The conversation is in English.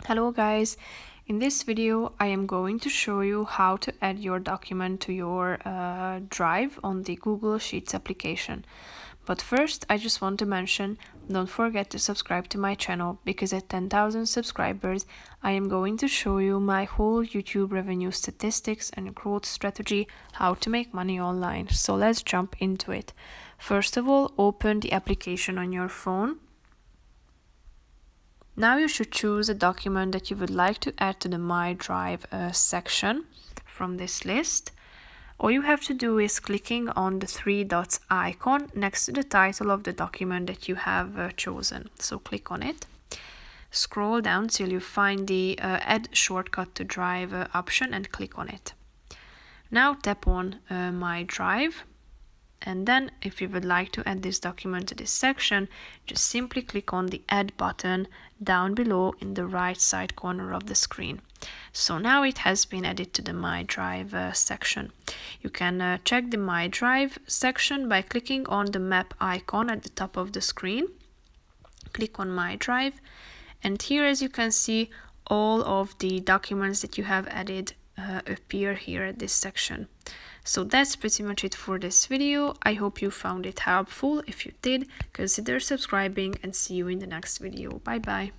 Hello guys, in this video I am going to show you how to add your document to your Drive on the Google Sheets application. But first I just want to mention, don't forget to subscribe to my channel, because at 10,000 subscribers I am going to show you my whole YouTube revenue statistics and growth strategy, how to make money online. So let's jump into it. First of all, open the application on your phone. Now you should choose a document that you would like to add to the My Drive section from this list. All you have to do is clicking on the three dots icon next to the title of the document that you have chosen. So click on it. Scroll down till you find the Add Shortcut to Drive option and click on it. Now tap on My Drive. And then if you would like to add this document to this section, just simply click on the Add button down below in the right side corner of the screen. So now it has been added to the My Drive section. You can check the My Drive section by clicking on the map icon at the top of the screen. Click on My Drive, and here, as you can see, all of the documents that you have added appear here at this section. So that's pretty much it for this video. I hope you found it helpful. If you did, consider subscribing, and see you in the next video. Bye bye.